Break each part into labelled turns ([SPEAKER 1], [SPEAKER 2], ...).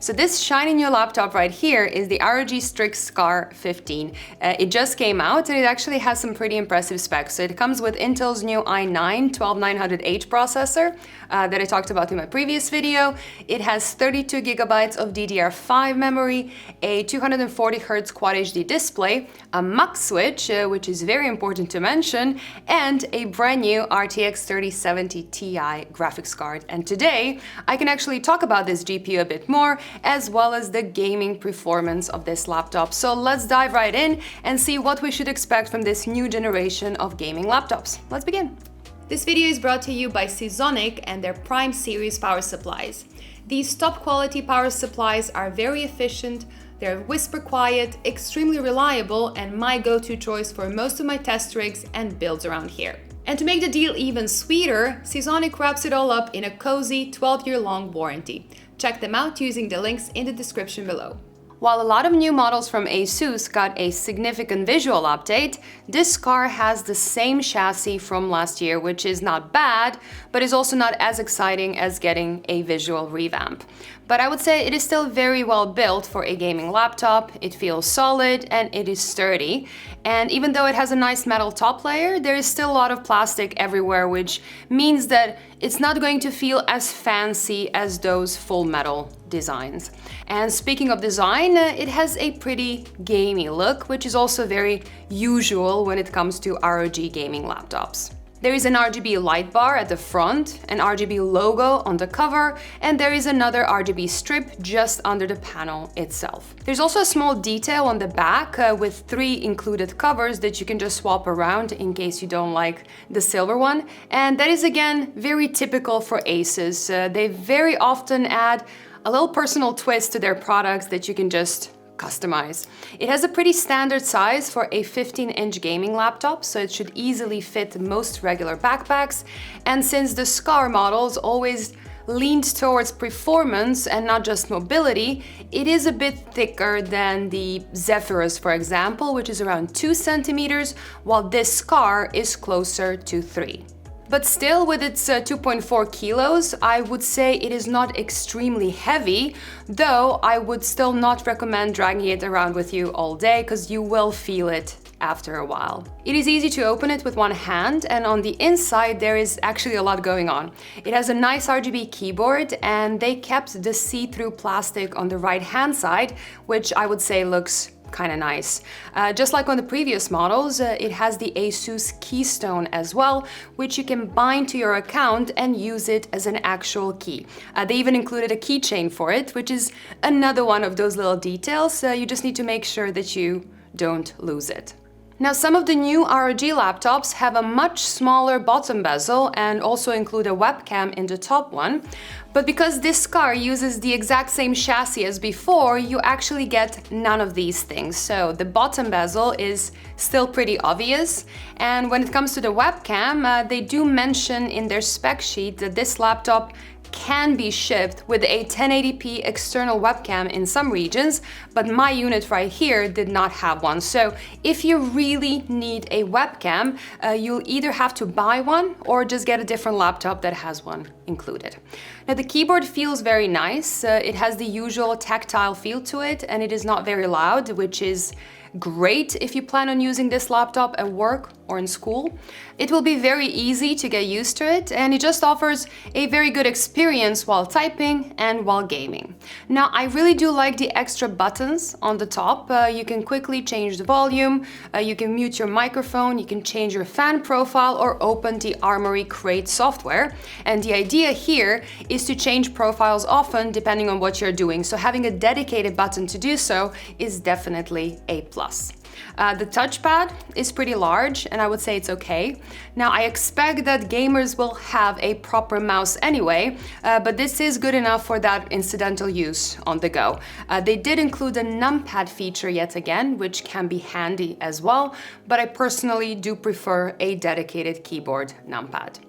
[SPEAKER 1] So this shiny new laptop right here is the ROG Strix 15. It just came out and it actually has some pretty impressive specs. So it comes with Intel's new i9-12900H processor that I talked about in my previous video. It has 32 gigabytes of DDR5 memory, a 240Hz Quad HD display, a MUX Switch, which is very important to mention, and a brand new RTX 3070 Ti graphics card. And today I can actually talk about this GPU a bit more, as well as the gaming performance of this laptop. So let's dive right in and see what we should expect from this new generation of gaming laptops. Let's begin. This video is brought to you by Seasonic and their Prime Series power supplies. These top quality power supplies are very efficient, they're whisper quiet, extremely reliable, and my go-to choice for most of my test rigs and builds around here. And to make the deal even sweeter, Seasonic wraps it all up in a cozy 12-year-long warranty. Check them out using the links in the description below. While a lot of new models from ASUS got a significant visual update, this car has the same chassis from last year, which is not bad, but is also not as exciting as getting a visual revamp. But I would say it is still very well built for a gaming laptop. It feels solid and it is sturdy. And even though it has a nice metal top layer, there is still a lot of plastic everywhere, which means that it's not going to feel as fancy as those full metal designs. And speaking of design, it has a pretty gamey look, which is also very usual when it comes to ROG gaming laptops. There is an RGB light bar at the front, an RGB logo on the cover, and there is another RGB strip just under the panel itself. There's also a small detail on the back with 3 included covers that you can just swap around in case you don't like the silver one. And that is again very typical for ASUS. They very often add a little personal twist to their products that you can just customize. It has a pretty standard size for a 15-inch gaming laptop, so it should easily fit most regular backpacks. And since the SCAR models always leaned towards performance and not just mobility, it is a bit thicker than the Zephyrus, for example, which is around 2 centimeters, while this SCAR is closer to 3. But still, with its 2.4 kilos, I would say it is not extremely heavy, though I would still not recommend dragging it around with you all day because you will feel it after a while. It is easy to open it with one hand, and on the inside there is actually a lot going on. It has a nice RGB keyboard, and they kept the see-through plastic on the right-hand side, which I would say looks kind of nice. Just like on the previous models, it has the ASUS Keystone as well, which you can bind to your account and use it as an actual key. They even included a keychain for it, which is another one of those little details. You just need to make sure that you don't lose it. Now, some of the new ROG laptops have a much smaller bottom bezel and also include a webcam in the top one. But because this car uses the exact same chassis as before, you actually get none of these things. So the bottom bezel is still pretty obvious. And when it comes to the webcam, they do mention in their spec sheet that this laptop can be shipped with a 1080p external webcam in some regions, but my unit right here did not have one. So if you really need a webcam, you'll either have to buy one or just get a different laptop that has one included. Now, the keyboard feels very nice. It has the usual tactile feel to it, and it is not very loud, which is great if you plan on using this laptop at work or in school. It will be very easy to get used to it, and it just offers a very good experience while typing and while gaming. Now, I really do like the extra buttons on the top. You can quickly change the volume, you can mute your microphone, you can change your fan profile or open the Armoury Crate software. And the idea here is to change profiles often depending on what you're doing. So having a dedicated button to do so is definitely a plus. The touchpad is pretty large, and I would say it's okay. Now, I expect that gamers will have a proper mouse anyway, but this is good enough for that incidental use on the go. They did include a numpad feature yet again, which can be handy as well, but I personally do prefer a dedicated keyboard numpad.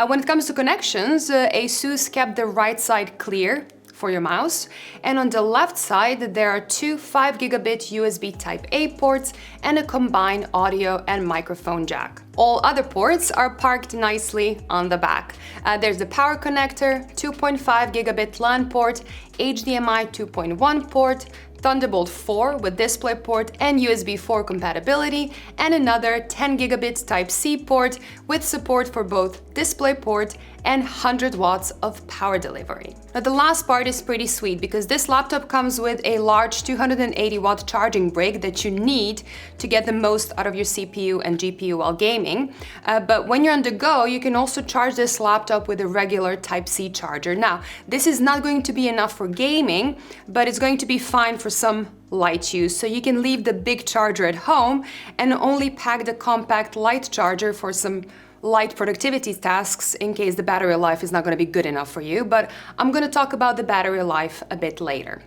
[SPEAKER 1] When it comes to connections, ASUS kept the right side clear for your mouse, and on the left side there are two 5 gigabit USB Type-A ports and a combined audio and microphone jack. All other ports are parked nicely on the back. There's the power connector, 2.5 gigabit LAN port, HDMI 2.1 port, Thunderbolt 4 with DisplayPort and USB 4 compatibility, and another 10 gigabit Type-C port with support for both DisplayPort and 100 watts of power delivery. Now the last part is pretty sweet because this laptop comes with a large 280 watt charging brick that you need to get the most out of your CPU and GPU while gaming. But when you're on the go, you can also charge this laptop with a regular Type-C charger. Now, this is not going to be enough for gaming, but it's going to be fine for some light use. So you can leave the big charger at home and only pack the compact light charger for some light productivity tasks in case the battery life is not going to be good enough for you, but I'm going to talk about the battery life a bit later.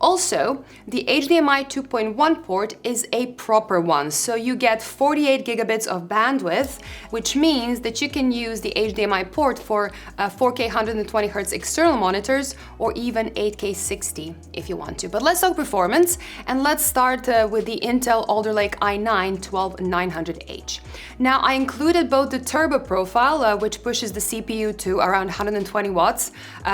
[SPEAKER 1] Also, the HDMI 2.1 port is a proper one, so you get 48 gigabits of bandwidth, which means that you can use the HDMI port for 4K 120Hz external monitors or even 8K 60 if you want to. But let's talk performance, and let's start with the Intel Alder Lake i9-12900H. Now, I included both the turbo profile, which pushes the CPU to around 120 watts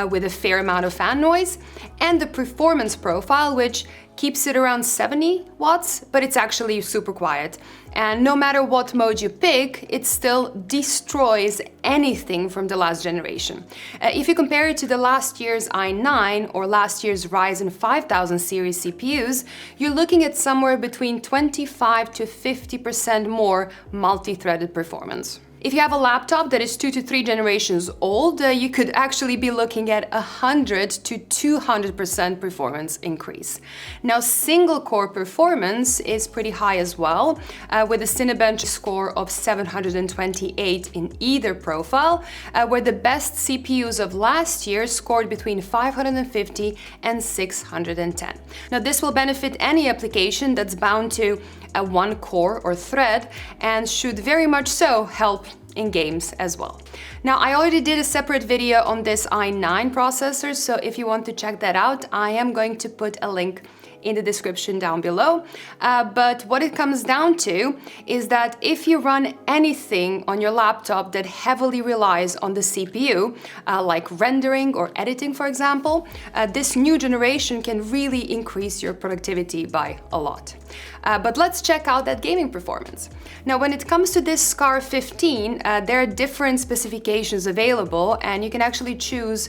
[SPEAKER 1] with a fair amount of fan noise, and the performance profile, which keeps it around 70 watts, but it's actually super quiet. And no matter what mode you pick, it still destroys anything from the last generation. If you compare it to the last year's i9 or last year's Ryzen 5000 series CPUs, you're looking at somewhere between 25 to 50% more multi-threaded performance. If you have a laptop that is 2 to 3 generations old, you could actually be looking at 100 to 200% performance increase. Now, single core performance is pretty high as well, with a Cinebench score of 728 in either profile, where the best CPUs of last year scored between 550 and 610. Now, this will benefit any application that's bound to a one core or thread and should very much so help in games as well. Now, I already did a separate video on this i9 processor, so if you want to check that out, I am going to put a link in the description down below. But what it comes down to is that if you run anything on your laptop that heavily relies on the CPU, like rendering or editing, for example, this new generation can really increase your productivity by a lot. But let's check out that gaming performance. Now, when it comes to this SCAR 15, there are different specifications available, and you can actually choose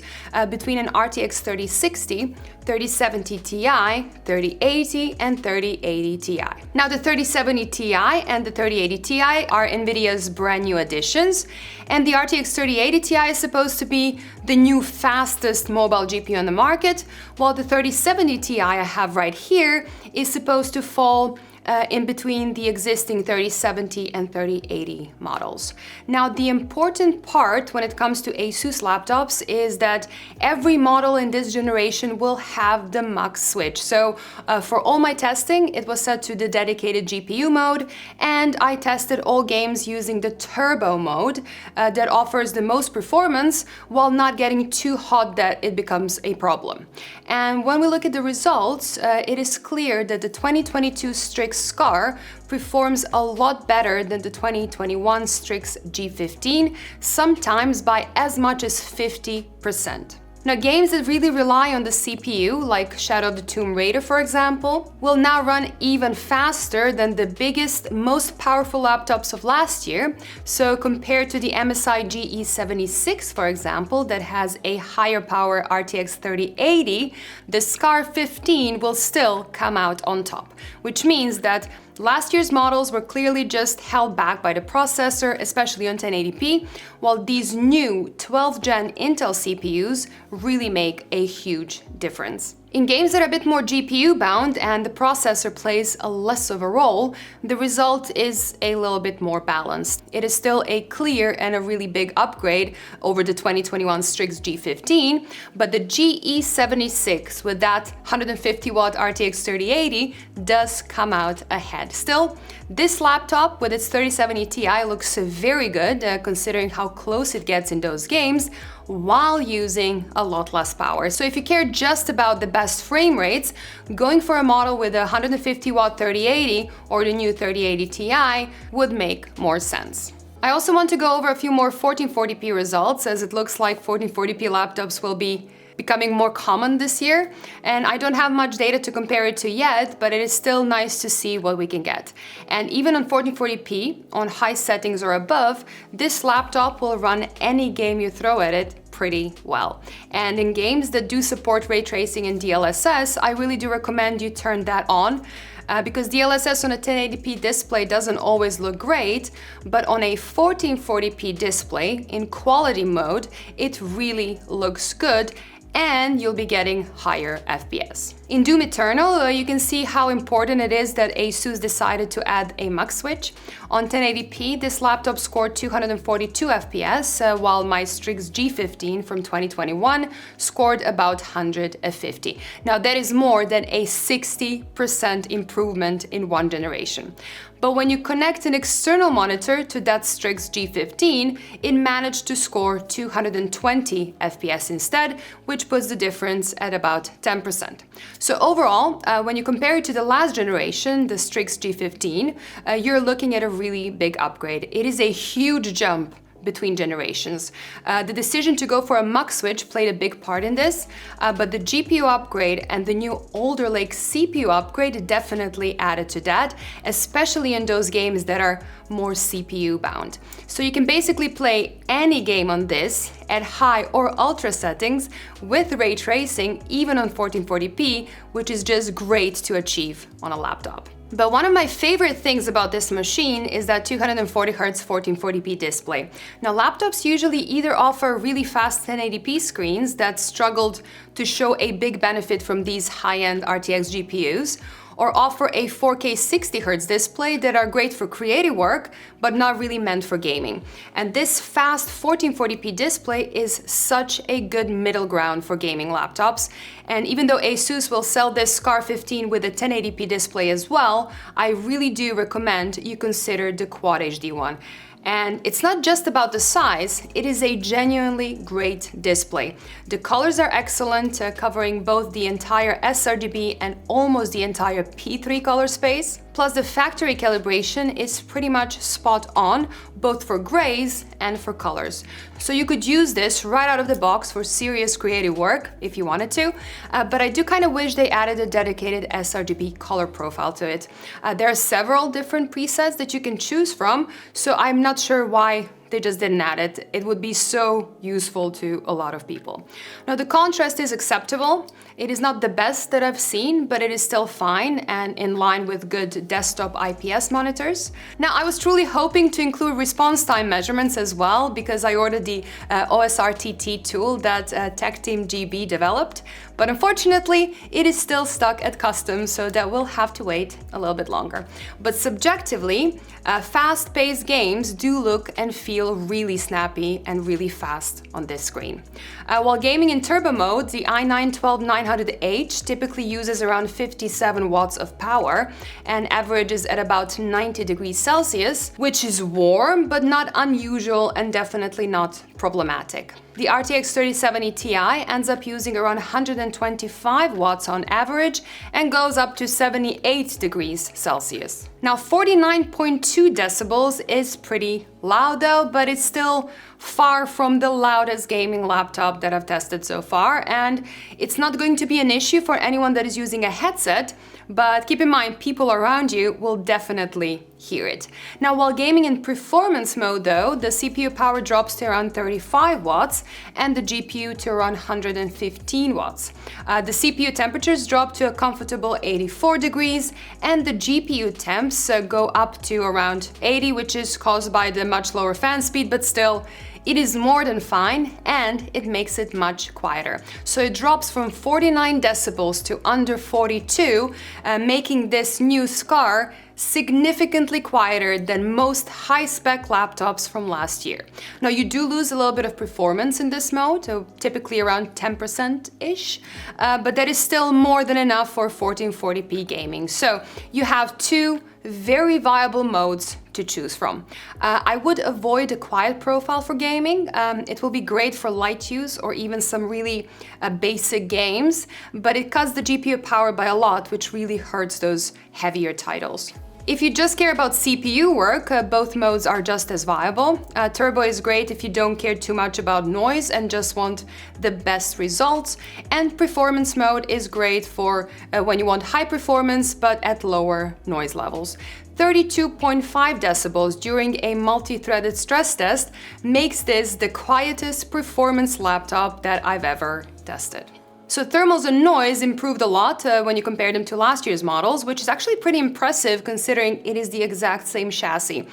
[SPEAKER 1] between an RTX 3060, 3070 Ti, 3080, and 3080 Ti. Now, the 3070 Ti and the 3080 Ti are Nvidia's brand new additions, and the RTX 3080 Ti is supposed to be the new fastest mobile GPU on the market, while the 3070 Ti I have right here is supposed to fall in between the existing 3070 and 3080 models. Now, the important part when it comes to ASUS laptops is that every model in this generation will have the MUX switch. So for all my testing, it was set to the dedicated GPU mode, and I tested all games using the turbo mode that offers the most performance while not getting too hot that it becomes a problem. And when we look at the results, it is clear that the 2022 Strix SCAR performs a lot better than the 2021 Strix G15, sometimes by as much as 50%. Now, games that really rely on the CPU, like Shadow of the Tomb Raider, for example, will now run even faster than the biggest, most powerful laptops of last year. So compared to the MSI GE76, for example, that has a higher power RTX 3080, the SCAR 15 will still come out on top, which means that last year's models were clearly just held back by the processor, especially on 1080p, while these new 12th gen Intel CPUs really make a huge difference. In games that are a bit more GPU bound and the processor plays a less of a role, the result is a little bit more balanced. It is still a clear and a really big upgrade over the 2021 Strix G15, but the GE76 with that 150 watt RTX 3080 does come out ahead. Still, this laptop with its 3070 Ti looks very good considering how close it gets in those games, while using a lot less power. So if you care just about the best frame rates, going for a model with a 150 watt 3080 or the new 3080 Ti would make more sense. I also want to go over a few more 1440p results, as it looks like 1440p laptops will be becoming more common this year, and I don't have much data to compare it to yet, but it is still nice to see what we can get. And even on 1440p, on high settings or above, this laptop will run any game you throw at it pretty well. And in games that do support ray tracing and DLSS, I really do recommend you turn that on. Because DLSS on a 1080p display doesn't always look great, but on a 1440p display in quality mode, it really looks good, and you'll be getting higher FPS. In Doom Eternal, you can see how important it is that ASUS decided to add a MUX switch. On 1080p, this laptop scored 242 FPS, while my Strix G15 from 2021 scored about 150. Now that is more than a 60% improvement in one generation. But when you connect an external monitor to that Strix G15, it managed to score 220 FPS instead, which puts the difference at about 10%. So overall, when you compare it to the last generation, the Strix G15, you're looking at a really big upgrade. It is a huge jump between generations. The decision to go for a MUX switch played a big part in this, but the GPU upgrade and the new Alder Lake CPU upgrade definitely added to that, especially in those games that are more CPU bound. So you can basically play any game on this at high or ultra settings with ray tracing, even on 1440p, which is just great to achieve on a laptop. But one of my favorite things about this machine is that 240Hz 1440p display. Now, laptops usually either offer really fast 1080p screens that struggled to show a big benefit from these high-end RTX GPUs, or offer a 4K 60Hz display that are great for creative work, but not really meant for gaming. And this fast 1440p display is such a good middle ground for gaming laptops. And even though ASUS will sell this SCAR 15 with a 1080p display as well, I really do recommend you consider the Quad HD one. And it's not just about the size, it is a genuinely great display. The colors are excellent, covering both the entire sRGB and almost the entire P3 color space. Plus, the factory calibration is pretty much spot on, both for grays and for colors. So you could use this right out of the box for serious creative work if you wanted to, but I do kind of wish they added a dedicated sRGB color profile to it. There are several different presets that you can choose from, so I'm not sure why they just didn't add it. It would be so useful to a lot of people. Now, the contrast is acceptable. It is not the best that I've seen, but it is still fine and in line with good desktop IPS monitors. Now, I was truly hoping to include response time measurements as well, because I ordered the OSRTT tool that Tech Team GB developed, but unfortunately, it is still stuck at custom, so that will have to wait a little bit longer. But subjectively, fast-paced games do look and feel really snappy and really fast on this screen. While gaming in turbo mode, the i9-12900H typically uses around 57 watts of power and averages at about 90 degrees Celsius, which is warm, but not unusual and definitely not problematic. The RTX 3070 Ti ends up using around 125 watts on average and goes up to 78 degrees Celsius. Now, 49.2 decibels is pretty loud though, but it's still far from the loudest gaming laptop that I've tested so far, and it's not going to be an issue for anyone that is using a headset, but keep in mind, people around you will definitely hear it. Now, while gaming in performance mode though, the CPU power drops to around 35 watts and the GPU to around 115 watts. The CPU temperatures drop to a comfortable 84 degrees and the GPU temps go up to around 80, which is caused by the much lower fan speed, but still, it is more than fine and it makes it much quieter. So it drops from 49 decibels to under 42, making this new SCAR significantly quieter than most high-spec laptops from last year. Now, you do lose a little bit of performance in this mode, so typically around 10%-ish, but that is still more than enough for 1440p gaming. So you have two very viable modes to choose from. I would avoid a quiet profile for gaming. It will be great for light use or even some really basic games, but it cuts the GPU power by a lot, which really hurts those heavier titles. If you just care about CPU work, both modes are just as viable. Turbo is great if you don't care too much about noise and just want the best results. And performance mode is great for when you want high performance but at lower noise levels. 32.5 decibels during a multi-threaded stress test makes this the quietest performance laptop that I've ever tested. So thermals and noise improved a lot when you compare them to last year's models, which is actually pretty impressive considering it is the exact same chassis.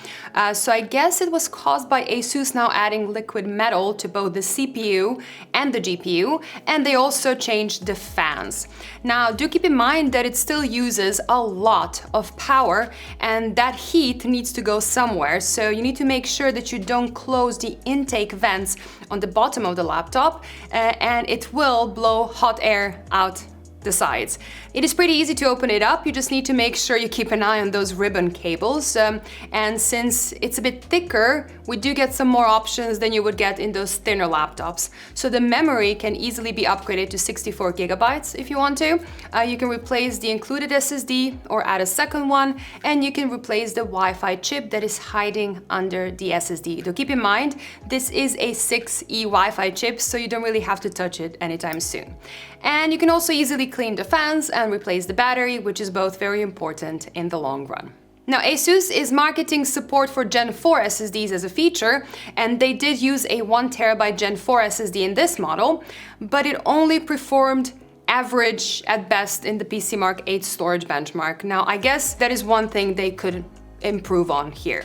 [SPEAKER 1] So I guess it was caused by ASUS now adding liquid metal to both the CPU and the GPU, and they also changed the fans. Now, do keep in mind that it still uses a lot of power, and that heat needs to go somewhere, so you need to make sure that you don't close the intake vents on the bottom of the laptop, and it will blow hot air out the sides. It is pretty easy to open it up, you just need to make sure you keep an eye on those ribbon cables, and since it's a bit thicker, we do get some more options than you would get in those thinner laptops. So the memory can easily be upgraded to 64 gigabytes if you want to. You can replace the included SSD or add a second one, and you can replace the Wi-Fi chip that is hiding under the SSD. Though keep in mind, this is a 6E Wi-Fi chip, so you don't really have to touch it anytime soon. And you can also easily clean the fans and replace the battery, which is both very important in the long run. Now, ASUS is marketing support for Gen 4 SSDs as a feature, and they did use a 1TB Gen 4 SSD in this model, but it only performed average at best in the PCMark 8 storage benchmark. Now, I guess that is one thing they could improve on here.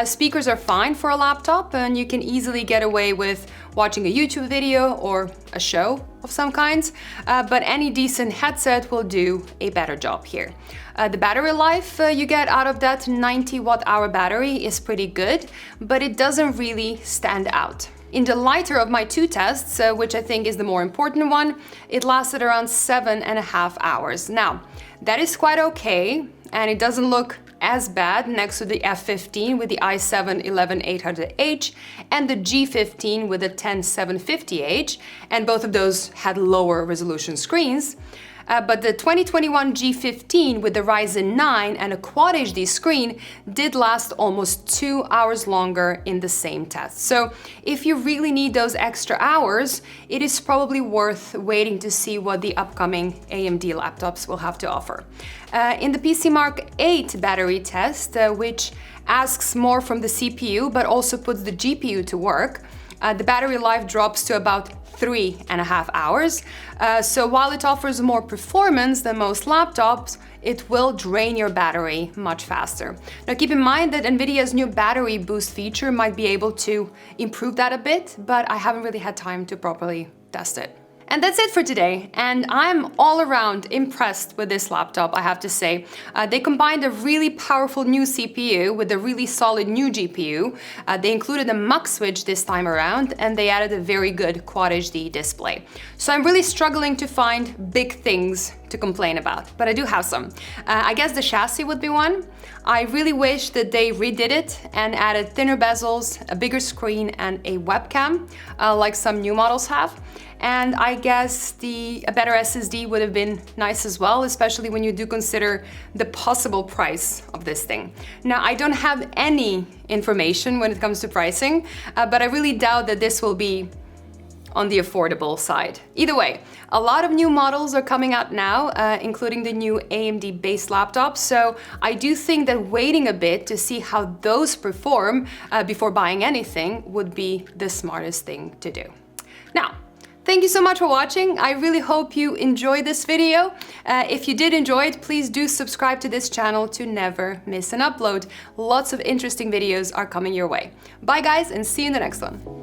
[SPEAKER 1] Speakers are fine for a laptop, and you can easily get away with watching a YouTube video or a show of some kinds, but any decent headset will do a better job here. The battery life you get out of that 90 watt-hour battery is pretty good, but it doesn't really stand out. In the lighter of my two tests, which I think is the more important one, it lasted around 7.5 hours. Now, that is quite okay, and it doesn't look as bad next to the F15 with the i7-11800H and the G15 with the 10750H, and both of those had lower resolution screens. But the 2021 G15 with the Ryzen 9 and a Quad HD screen did last almost 2 hours longer in the same test. So if you really need those extra hours, it is probably worth waiting to see what the upcoming AMD laptops will have to offer. In the PCMark 8 battery test, which asks more from the CPU but also puts the GPU to work, the battery life drops to about 3.5 hours. So while it offers more performance than most laptops, it will drain your battery much faster. Now keep in mind that Nvidia's new battery boost feature might be able to improve that a bit, but I haven't really had time to properly test it. And that's it for today, and I'm all around impressed with this laptop, I have to say. They combined a really powerful new CPU with a really solid new GPU. They included a MUX Switch this time around, and they added a very good Quad HD display. So I'm really struggling to find big things to complain about, but I do have some. I guess the chassis would be one. I really wish that they redid it and added thinner bezels, a bigger screen, and a webcam, like some new models have. And I guess a better SSD would have been nice as well, especially when you do consider the possible price of this thing. Now, I don't have any information when it comes to pricing, but I really doubt that this will be on the affordable side. Either way, a lot of new models are coming out now, including the new AMD-based laptops, so I do think that waiting a bit to see how those perform before buying anything would be the smartest thing to do. Now, thank you so much for watching. I really hope you enjoyed this video. If you did enjoy it, please do subscribe to this channel to never miss an upload. Lots of interesting videos are coming your way. Bye guys, and see you in the next one.